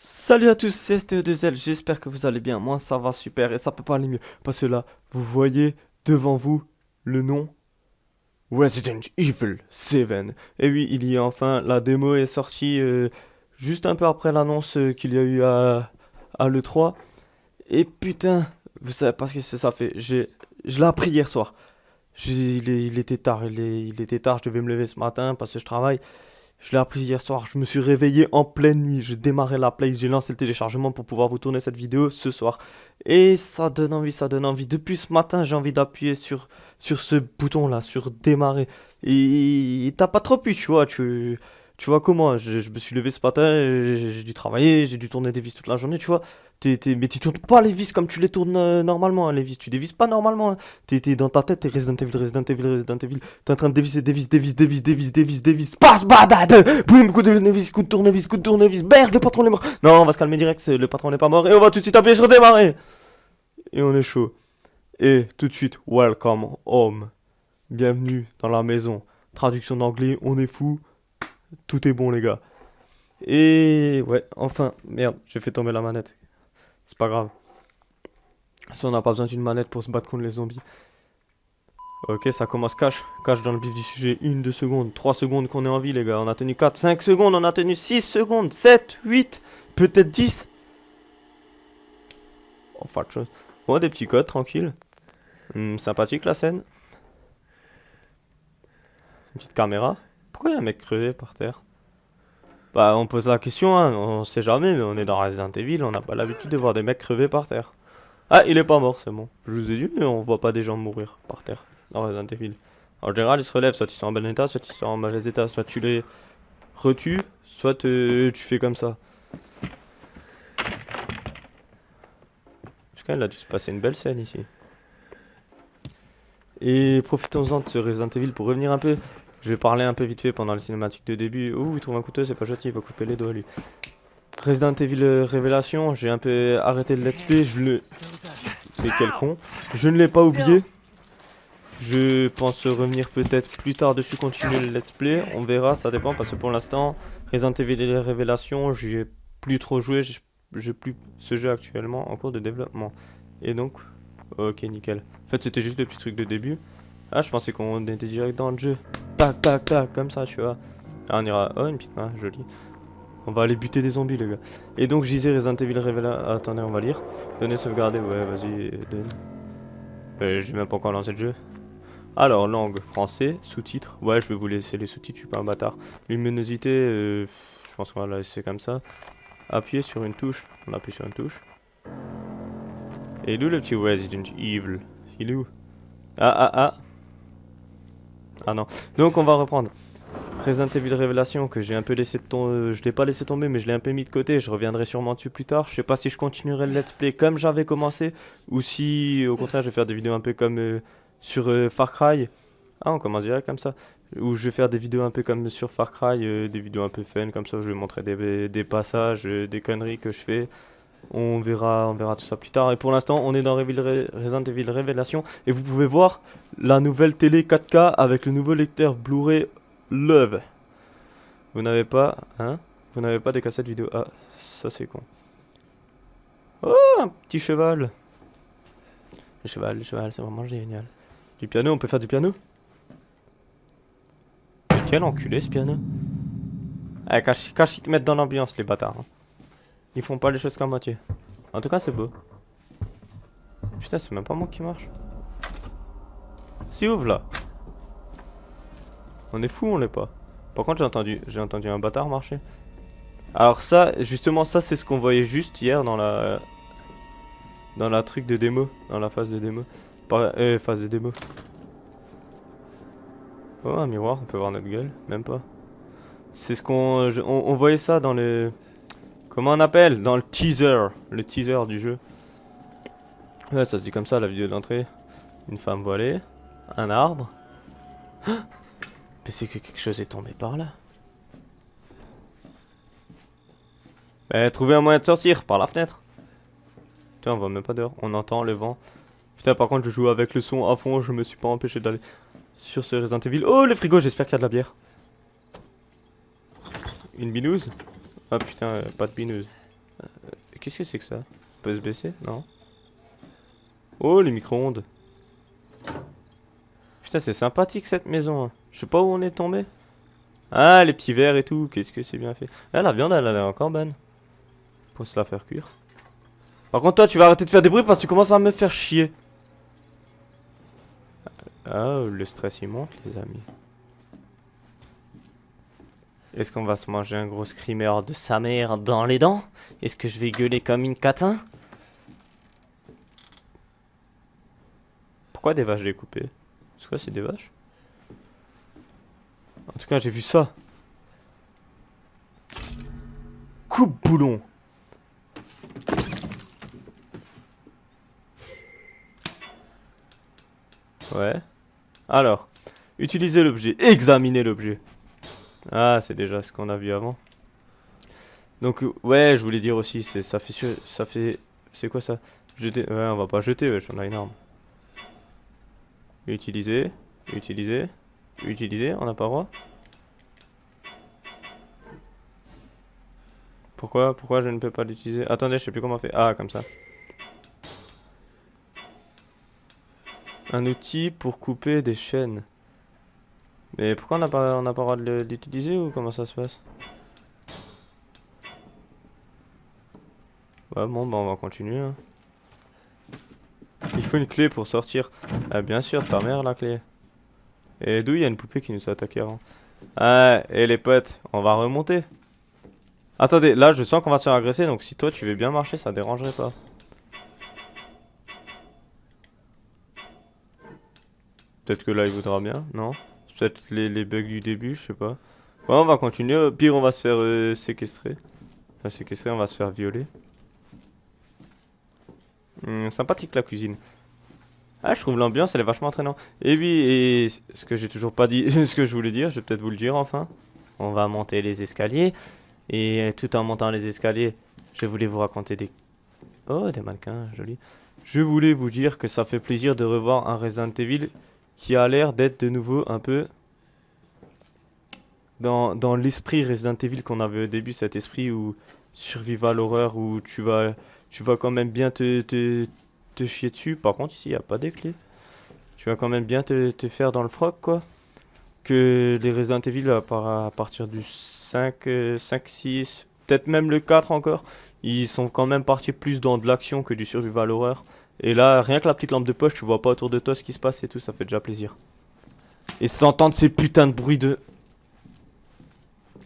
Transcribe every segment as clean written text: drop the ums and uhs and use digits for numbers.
Salut à tous, c'est STE2L, j'espère que vous allez bien, moi ça va super et ça peut pas aller mieux, parce que là, vous voyez devant vous le nom Resident Evil 7. Et oui, il y a enfin, la démo est sortie juste un peu après l'annonce qu'il y a eu à l'E3. Et putain, vous savez pas ce que ça fait, je l'ai appris hier soir. Il était tard, il était tard, je devais me lever ce matin parce que je travaille. Je l'ai appris hier soir, je me suis réveillé en pleine nuit, j'ai démarré la play, j'ai lancé le téléchargement pour pouvoir vous tourner cette vidéo ce soir. Et ça donne envie, ça donne envie. Depuis ce matin, j'ai envie d'appuyer sur ce bouton-là, sur démarrer. Et t'as pas trop pu, tu vois comment, je me suis levé ce matin, j'ai dû travailler, j'ai dû tourner des vis toute la journée, tu vois. Mais tu tournes pas les vis comme tu les tournes normalement, hein, les vis, tu dévises pas normalement. Hein. T'es dans ta tête, t'es Resident Evil, Resident Evil, Resident Evil. T'es en train de dévisser, dévisse, passe, badad, boum, coup de tournevis, coup de tournevis, coup de tournevis, merde, le patron est mort. Non, on va se calmer direct, le patron n'est pas mort, et on va tout de suite appuyer sur démarrer. Et on est chaud. Et tout de suite, welcome home. Bienvenue dans la maison. Traduction d'anglais, on est fou. Tout est bon, les gars. Et ouais, enfin, merde, j'ai fait tomber la manette. C'est pas grave. Si on n'a pas besoin d'une manette pour se battre contre les zombies. Ok, ça commence cash. Cash dans le vif du sujet. 1, 2 secondes, 3 secondes qu'on est en vie, les gars. On a tenu 4, 5 secondes, on a tenu 6 secondes, 7, 8, peut-être 10. On fait autre chose. Bon, des petits codes, tranquille. Sympathique la scène. Une petite caméra. Pourquoi il y a un mec crevé par terre? Bah, on pose la question, hein. On sait jamais, mais on est dans Resident Evil. On n'a pas l'habitude de voir des mecs crever par terre. Ah, il est pas mort, c'est bon. Je vous ai dit, mais on voit pas des gens mourir par terre dans Resident Evil. En général, ils se relèvent, soit ils sont en bon état, soit ils sont en mauvais état, soit tu les retues, soit tu fais comme ça. En tout cas, il a dû se passer une belle scène ici. Et profitons-en de ce Resident Evil pour revenir un peu. Je vais parler un peu vite fait pendant le cinématique de début. Ouh, il trouve un couteau, c'est pas gentil, il va couper les doigts lui. Resident Evil Révélation, j'ai un peu arrêté le let's play, je le... Mais quel con. Je ne l'ai pas oublié. Je pense revenir peut-être plus tard dessus, continuer le let's play. On verra, ça dépend parce que pour l'instant, Resident Evil Révélation, j'y ai plus trop joué. J'ai plus ce jeu actuellement en cours de développement. Et donc, ok, nickel. En fait, c'était juste le petit truc de début. Ah, je pensais qu'on était direct dans le jeu. Tac, tac, tac, comme ça, tu vois. Ah, on ira. Oh, une petite main, jolie. On va aller buter des zombies, les gars. Et donc, je disais Resident Evil Révélation. Attendez, on va lire. Donner, sauvegarder. Ouais, vas-y, donne. J'ai même pas encore lancé le jeu. Alors, langue, français, sous-titres. Ouais, je vais vous laisser les sous-titres, je suis pas un bâtard. Luminosité, je pense qu'on va la laisser comme ça. Appuyer sur une touche. On appuie sur une touche. Et d'où le petit Resident Evil? Il est où? Ah, ah, ah. Ah non. Donc, on va reprendre. Resident Evil Révélation que j'ai un peu laissé tomber. Je l'ai pas laissé tomber, mais je l'ai un peu mis de côté. Je reviendrai sûrement dessus plus tard. Je sais pas si je continuerai le let's play comme j'avais commencé. Ou si, au contraire, je vais faire des vidéos un peu comme... sur Far Cry. Ah, on commence direct comme ça. Où je vais faire des vidéos un peu comme sur Far Cry, des vidéos un peu fun comme ça. Où je vais montrer des passages, des conneries que je fais. On verra tout ça plus tard. Et pour l'instant, on est dans Resident Evil Révélation. Et vous pouvez voir la nouvelle télé 4K avec le nouveau lecteur Blu-ray Love. Vous n'avez pas, hein? Vous n'avez pas des cassettes vidéo. Ah, ça c'est con. Oh, un petit cheval. Le cheval, c'est vraiment génial. Du piano, on peut faire du piano? Mais quel enculé ce piano. Ah, cache ils te mettent dans l'ambiance, les bâtards. Hein. Ils font pas les choses qu'à moitié. En tout cas, c'est beau. Putain, c'est même pas moi qui marche. Si ouvre là. On est fou, on l'est pas. Par contre, j'ai entendu un bâtard marcher. Alors ça, justement, ça c'est ce qu'on voyait juste hier dans la truc de démo, dans la phase de démo. Phase de démo. Oh, un miroir, on peut voir notre gueule, même pas. C'est ce on voyait ça dans le... Comment on appelle? Dans le teaser du jeu. Ouais, ça se dit comme ça, la vidéo d'entrée. Une femme voilée, un arbre. Ah, mais c'est que quelque chose est tombé par là. Trouver un moyen de sortir par la fenêtre. Putain, on va même pas dehors, on entend le vent. Putain, par contre, je joue avec le son à fond, je me suis pas empêché d'aller sur ce Resident Evil. Oh, le frigo, j'espère qu'il y a de la bière. Une binouse? Ah putain, pas de binouse. Qu'est-ce que c'est que ça? On peut se baisser? Non. Oh, les micro-ondes. Putain, c'est sympathique cette maison. Hein. Je sais pas où on est tombé. Ah, les petits verres et tout. Qu'est-ce que c'est bien fait. Ah, la viande, elle a l'air encore bonne. Pour se la faire cuire. Par contre, toi, tu vas arrêter de faire des bruits parce que tu commences à me faire chier. Ah, le stress, il monte, les amis. Est-ce qu'on va se manger un gros screamer de sa mère dans les dents? Est-ce que je vais gueuler comme une catin? Pourquoi des vaches découpées? C'est quoi, c'est des vaches? En tout cas, j'ai vu ça. Coupe-boulon. Ouais. Alors, utilisez l'objet, examinez l'objet. Ah, c'est déjà ce qu'on a vu avant. Donc, ouais, je voulais dire aussi, ça fait, c'est quoi ça? Jeter, ouais, on va pas jeter, wesh, on a une arme. Utiliser, utiliser, utiliser, on n'a pas le droit. Pourquoi je ne peux pas l'utiliser? Attendez, je sais plus comment on fait. Ah, comme ça. Un outil pour couper des chaînes. Mais pourquoi on n'a pas le droit de l'utiliser ou comment ça se passe? Ouais, bon, bah on va continuer. Hein. Il faut une clé pour sortir. Ah, bien sûr, ta mère la clé. Et d'où il y a une poupée qui nous a attaqué avant? Ah, et les potes, on va remonter. Attendez, là je sens qu'on va se faire agresser, donc si toi tu veux bien marcher, ça dérangerait pas. Peut-être que là il voudra bien, non? Peut-être les bugs du début, je sais pas. Ouais, on va continuer, au pire on va se faire séquestrer. Enfin séquestrer, on va se faire violer. Sympathique la cuisine. Ah, je trouve l'ambiance elle est vachement entraînante. Et oui, et ce que j'ai toujours pas dit, ce que je voulais dire, je vais peut-être vous le dire enfin. On va monter les escaliers. Et tout en montant les escaliers, je voulais vous raconter des... Oh, des mannequins, joli. Je voulais vous dire que ça fait plaisir de revoir un Resident Evil qui a l'air d'être de nouveau un peu dans l'esprit Resident Evil qu'on avait au début, cet esprit où survival horreur, où tu vas quand même bien te chier dessus. Par contre, ici, il n'y a pas de clés. Tu vas quand même bien te faire dans le froc, quoi. Que les Resident Evil, à partir du 5 6 peut-être même le 4 encore, ils sont quand même partis plus dans de l'action que du survival horror. Et là, rien que la petite lampe de poche, tu vois pas autour de toi ce qui se passe et tout, ça fait déjà plaisir. Et sans entendre ces putains de bruits de...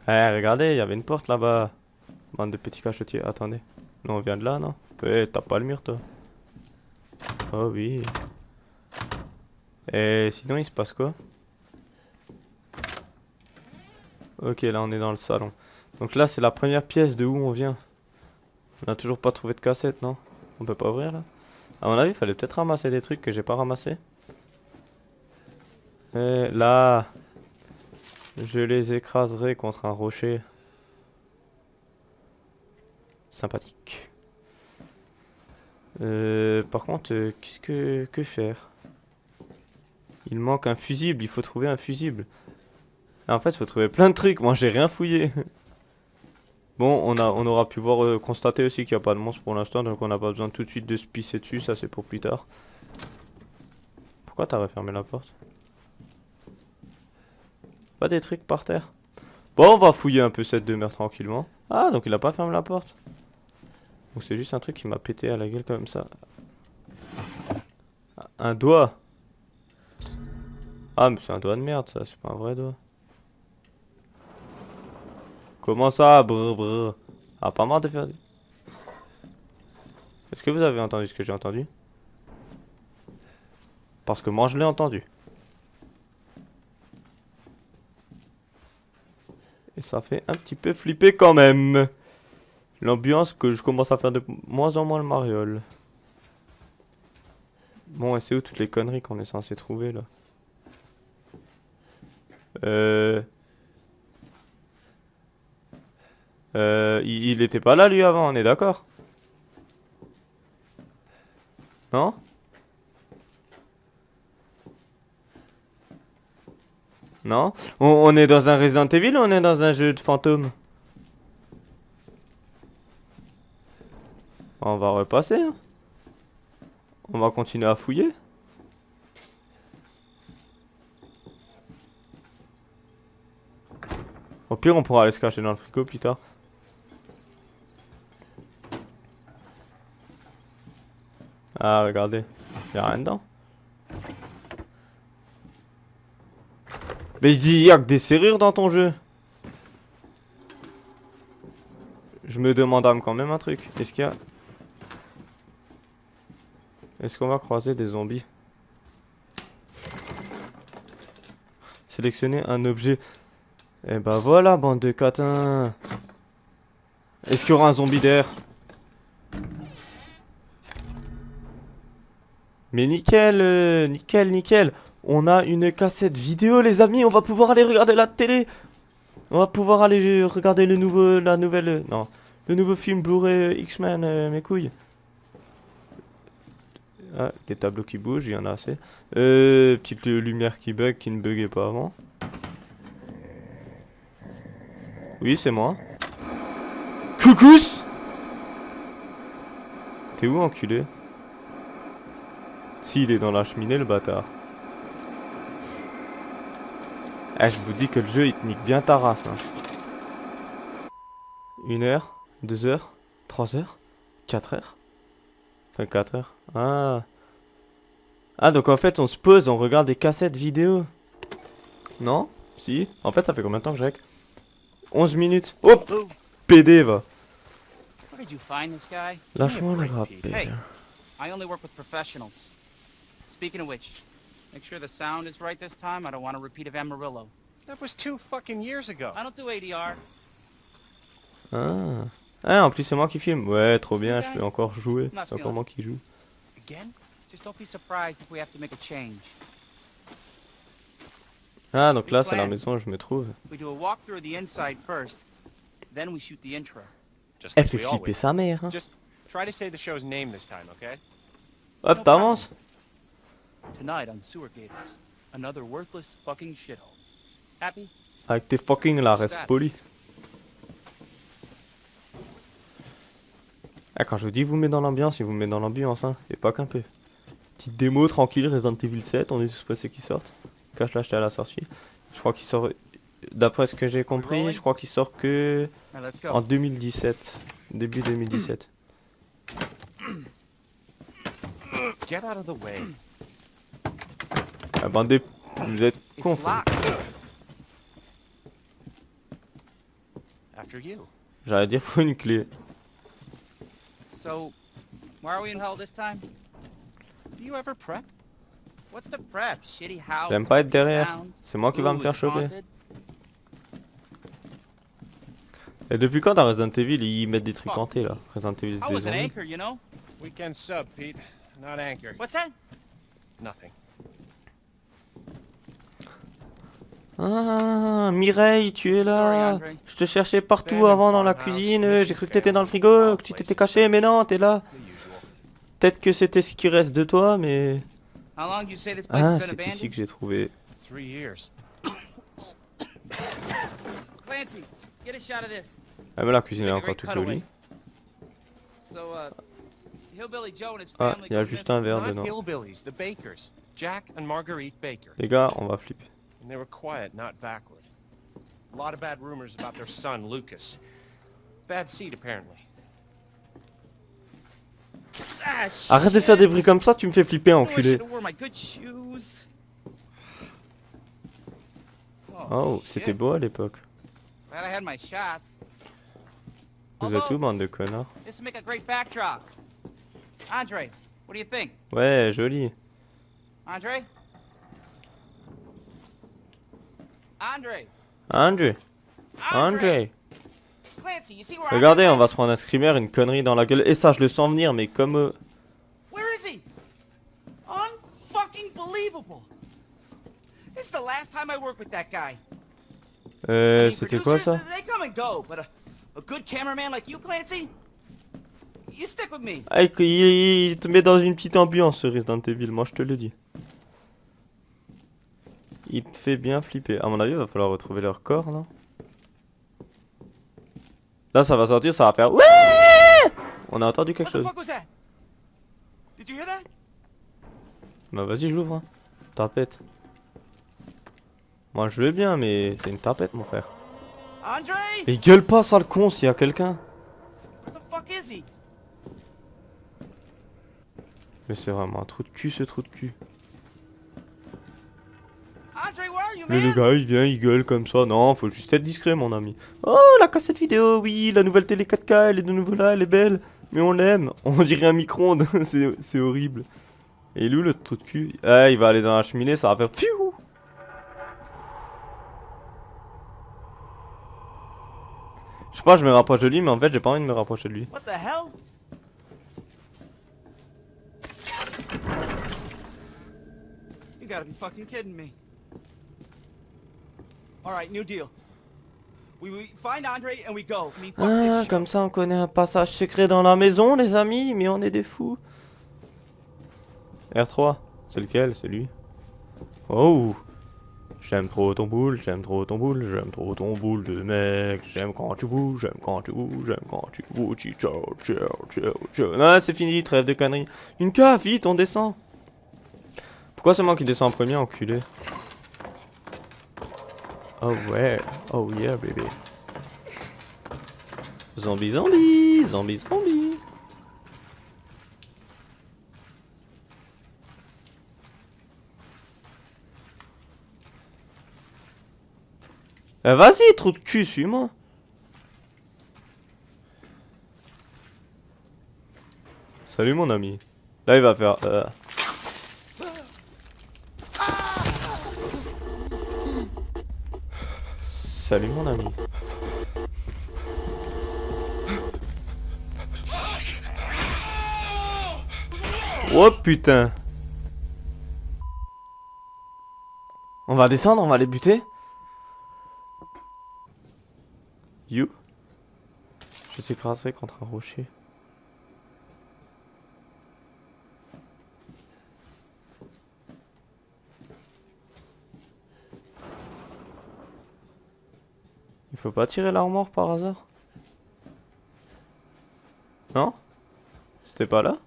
Eh, regardez, il y avait une porte là-bas. Bande de petits cachotiers, attendez. Non, on vient de là, non? Eh, t'as pas le mur, toi. Oh oui. Et sinon, il se passe quoi? Ok, là, on est dans le salon. Donc là, c'est la première pièce de où on vient. On a toujours pas trouvé de cassette, non? On peut pas ouvrir, là? À mon avis, il fallait peut-être ramasser des trucs que j'ai pas ramassés. Et là, je les écraserai contre un rocher. Sympathique. Par contre, que faire? Il manque un fusible, il faut trouver un fusible. En fait, il faut trouver plein de trucs, moi j'ai rien fouillé. Bon, on aura pu voir, constater aussi qu'il n'y a pas de monstre pour l'instant, donc on n'a pas besoin tout de suite de se pisser dessus, ça c'est pour plus tard. Pourquoi t'as refermé la porte? Pas des trucs par terre? Bon, on va fouiller un peu cette demeure tranquillement. Ah, donc il a pas fermé la porte. Donc c'est juste un truc qui m'a pété à la gueule comme ça. Un doigt. Ah, mais c'est un doigt de merde ça, c'est pas un vrai doigt. Comment ça, brr brr? Ah, pas marre de faire... Est-ce que vous avez entendu ce que j'ai entendu? Parce que moi je l'ai entendu. Et ça fait un petit peu flipper quand même. L'ambiance que je commence à faire de moins en moins le mariole. Bon, et c'est où toutes les conneries qu'on est censé trouver là? Il était pas là lui avant, on est d'accord? Non? Non? On est dans un Resident Evil ou on est dans un jeu de fantôme? passer. Hein. On va continuer à fouiller. Au pire, on pourra aller se cacher dans le frigo plus tard. Ah, regardez. Y'a rien dedans. Mais il y a que des serrures dans ton jeu. Je me demande quand même un truc. Est-ce qu'il y a... Est-ce qu'on va croiser des zombies? Sélectionner un objet. Et bah voilà, bande de catins. Est-ce qu'il y aura un zombie derrière? Mais nickel, nickel, nickel. On a une cassette vidéo, les amis. On va pouvoir aller regarder la télé. On va pouvoir aller regarder le nouveau, non, le nouveau film Blu-ray X-Men, mes couilles. Ah, les tableaux qui bougent, il y en a assez. Petite lumière qui bug, qui ne buguait pas avant. Oui, c'est moi. Coucous! T'es où, enculé? Si, il est dans la cheminée, le bâtard. Eh, je vous dis que le jeu, il te nique bien ta race. Hein. 1 heure, 2 heures, 3 heures, 4 heures. Enfin, 4 heures. Ah. Ah, donc en fait, on se pose, on regarde des cassettes vidéo. Non? Si. En fait, ça fait combien de temps que j'ai avec 11 minutes. Oh! PD, va. Lâche-moi la grappe. I only work with professionals. Speaking of which, make sure the sound is right this time. I don't want a repeat of Amarillo. That was 2 fucking years ago. I don't do ADR. Ah. Ah, en plus, c'est moi qui filme. Ouais, trop bien, je peux encore jouer. C'est encore moi qui joue. Again? Just don't be surprised if we have to make a change. Ah, donc là, c'est la maison où je me trouve. We do a walkthrough of the inside first, then we shoot the intro. Just Elle like fait we flipper always. sa mère. Hein. Just try to say the show's name this time, okay? Hop, t'avances. Tonight on Sewer Gators, another worthless fucking shithole. Happy? Avec tes fucking là, reste poli. Ah, quand je vous dis vous met dans l'ambiance, il vous met dans l'ambiance, hein. Et pas qu'un peu. Petite démo tranquille, Resident Evil 7, on est tous pressés qu'ils sortent. Cache l'acheter à la sortie. Je crois qu'il sort, d'après ce que j'ai compris, je crois qu'il sort que en 2017. Début 2017. Get out of the way. Ah, bande de... Vous êtes cons. After you. J'allais dire faut une clé. So, why are we in hell this time? Do you ever prep? What's the prep? Shitty house. J'aime pas être creepy derrière. sounds, C'est moi qui va me ooh, faire it's choper. haunted. Et depuis quand dans Resident Evil ils mettent des trucs hantés là? Resident Evil I des was an zombies. anchor, you know? Weekend sub, Pete. Not anchor. What's that? Nothing. Ah, Mireille, tu es là. Sorry, Andre. Je te cherchais partout avant dans la cuisine. J'ai cru que t'étais dans le frigo, que tu t'étais caché, mais non, t'es là. The usual. Peut-être que c'était ce qui reste de toi, mais... How long do you say this place Ah, has been c'est ici abandoned? que j'ai trouvé. 3 years. Clancy, get a shot of this. Ah, mais la cuisine est encore toute jolie. So, Hillbilly Joe and his Ah, family il y a go juste missing. un verre Not dedans. hillbillies, the Bakers. Jack and Marguerite Baker. Les gars, on va flipper. And they were quiet, not backward. A lot of bad rumors about their son, Lucas. Bad seed, apparently. Ah, Arrête de faire des bruits comme ça, tu me fais flipper, I enculé. should've wore my good shoes. Oh, c'était shit. beau à l'époque. Glad I had my shots. Vous êtes où, bande de connards? This would make a great backdrop. Andre, what do you think? Ouais, joli. Andre? Andre? Andrew, André. Clancy, you see where Regardez, I'm on va se prendre un screamer, une connerie dans la gueule. Et ça, je le sens venir, mais comme... Where is he? Unfucking believable. This is the last time I work with that guy. I mean, C'était quoi producers, ça? They come and go, but a good cameraman like you, Clancy, you stick with me. Ah, il te met dans une petite ambiance, ce Resident Evil, moi je te le dis. Il te fait bien flipper. À mon avis, il va falloir retrouver leur corps, non? Là, ça va sortir, ça va faire... Ouais! On a entendu quelque What the chose. fuck was that? Did you hear that? Bah vas-y, j'ouvre. Hein. Tapette. Moi je vais bien, mais t'es une tapette, mon frère. Andre? Et gueule pas, sale con, s'il y a quelqu'un. Where the fuck is he? Mais c'est vraiment un trou de cul, ce trou de cul. Andre, where are you, Mais man? le gars, il vient, il gueule comme ça. Non, faut juste être discret, mon ami. Oh, la cassette vidéo, oui, la nouvelle télé 4K, elle est de nouveau là, elle est belle. Mais on l'aime. On dirait un micro-ondes, c'est horrible. Et lui, le trou de cul. Ah, il va aller dans la cheminée, ça va faire fiou. Je sais pas, je me rapproche de lui, mais en fait, j'ai pas envie de me rapprocher de lui. What the hell? You gotta be fucking kidding me. Alright, new deal. We find Andre and we go. I mean, fuck Ah, this comme shit. ça, on connaît un passage secret dans la maison, les amis, mais on est des fous. R3, c'est lequel? C'est lui. Oh! J'aime trop ton boule, j'aime trop ton boule, j'aime trop ton boule de mec. J'aime quand tu bouges, j'aime quand tu bouges, j'aime quand tu bouges. Ciao, ciao, ciao, ciao. Non, c'est fini, trêve de conneries. Une cave, vite, on descend. Pourquoi c'est moi qui descends en premier, enculé? Oh ouais, oh yeah, bébé. Zombie, zombie, zombie, zombie. Vas-y, trou de cul, suis-moi. Salut mon ami. Là il va faire... Salut mon ami. Oh putain. On va descendre, on va les buter. You? Je t'écraserai contre un rocher. Il faut pas tirer l'armoire par hasard? Non? C'était pas là?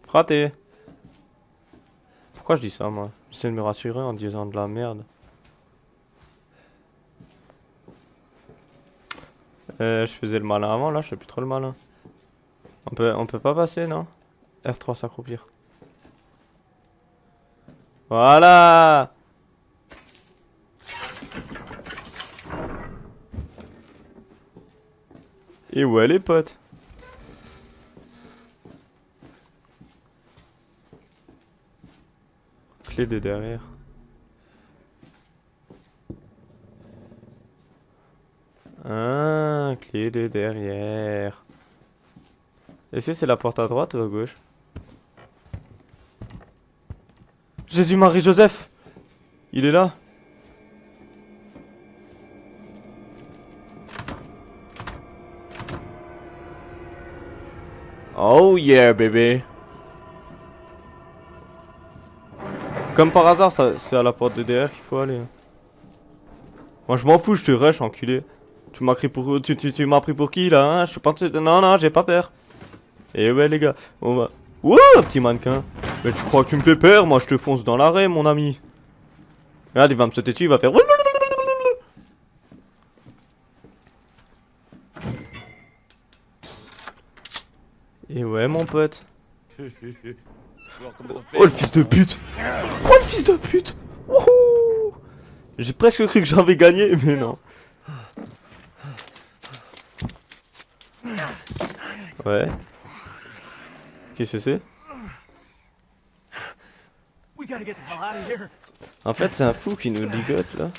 Raté. Pourquoi je dis ça moi? J'essaie de me rassurer en disant de la merde. Je faisais le malin avant, là je fais plus trop le malin. On peut pas passer, non? F3 s'accroupir. Voilà! Et ouais les potes? Clé de derrière. Ah, clé de derrière. Est-ce que c'est la porte à droite ou à gauche? Jésus, Marie, Joseph! Il est là? Oh yeah, bébé! Comme par hasard, c'est à la porte de derrière qu'il faut aller. Moi je m'en fous, je te rush, enculé. Tu m'as pris pour... Tu m'as pris pour qui là, hein? Je suis pas... Non, non, j'ai pas peur. Et ouais les gars, on va... Wouh, petit mannequin. Mais tu crois que tu me fais peur? Moi je te fonce dans l'arrêt, mon ami. Regarde, il va me sauter dessus, il va faire... Et ouais mon pote. Oh le fils de pute! Oh le fils de pute! Wouhou! J'ai presque cru que j'avais gagné, mais non. Ouais. Qu'est-ce que c'est? En fait, c'est un fou qui nous ligote là.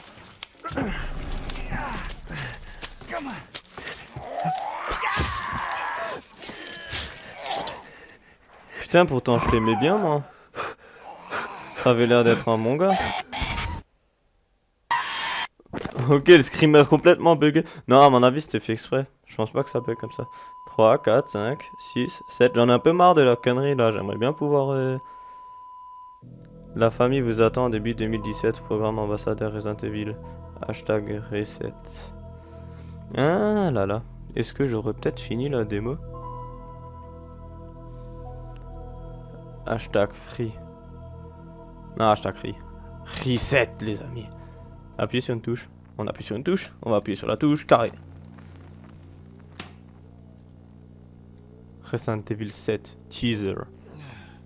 Putain, pourtant je t'aimais bien moi. T'avais l'air d'être un bon gars. Ok, le screamer complètement bugué. Non, à mon avis, c'était fait exprès. Je pense pas que ça bug comme ça. 3, 4, 5, 6, 7. J'en ai un peu marre de la connerie là. J'aimerais bien pouvoir... La famille vous attend début 2017. Programme ambassadeur Resident Evil. Hashtag reset. Ah là là. est-ce que j'aurais peut-être fini la démo? Hashtag free. Non, hashtag free. Reset, les amis. Appuyez sur une touche. On appuie sur une touche. On va appuyer sur la touche carré. Resident Evil 7 teaser.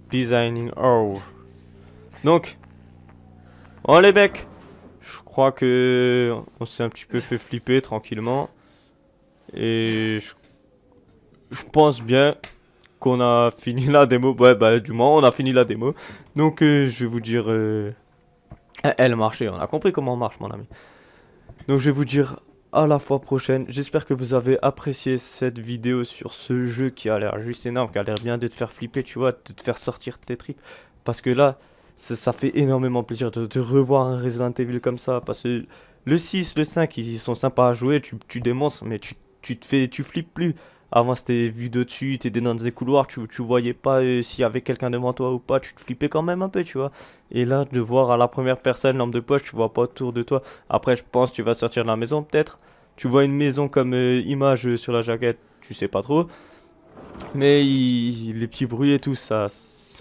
Designing hour. Donc, oh les becs, je crois que on s'est un petit peu fait flipper tranquillement. Et je pense bien qu'on a fini la démo. Ouais, bah, du moins, on a fini la démo. Donc, je vais vous dire. Elle marchait, on a compris comment on marche, mon ami. Donc, je vais vous dire à la fois prochaine. J'espère que vous avez apprécié cette vidéo sur ce jeu qui a l'air juste énorme, qui a l'air bien de te faire flipper, tu vois, de te faire sortir tes tripes. Parce que là, ça fait énormément plaisir de revoir un Resident Evil comme ça. Parce que le 6, le 5, ils sont sympas à jouer, tu démonstres, mais tu flippes plus. Avant, c'était vu de dessus, t'étais dans des couloirs, tu voyais pas s'il y avait quelqu'un devant toi ou pas, tu te flippais quand même un peu, tu vois. Et là, de voir à la première personne, lampe de poche, tu vois pas autour de toi. Après, je pense que tu vas sortir de la maison, peut-être. Tu vois une maison comme image sur la jaquette, tu sais pas trop. Mais les petits bruits et tout, ça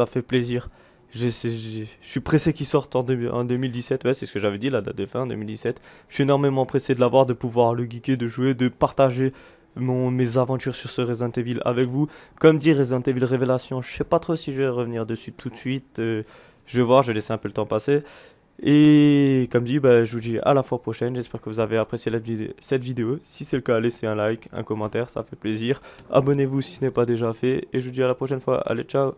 fait plaisir. Je suis pressé qu'il sorte en 2017, ouais, c'est ce que j'avais dit, la date de fin, 2017. Je suis énormément pressé de l'avoir, de pouvoir le geeker, de jouer, de partager mes aventures sur ce Resident Evil avec vous. Comme dit Resident Evil Révélation, je sais pas trop si je vais revenir dessus tout de suite. Je vais voir, je vais laisser un peu le temps passer. Et comme dit, bah, je vous dis à la fois prochaine. J'espère que vous avez apprécié cette vidéo. Si c'est le cas, laissez un like, un commentaire, ça fait plaisir. Abonnez-vous si ce n'est pas déjà fait. Et je vous dis à la prochaine fois. Allez, ciao!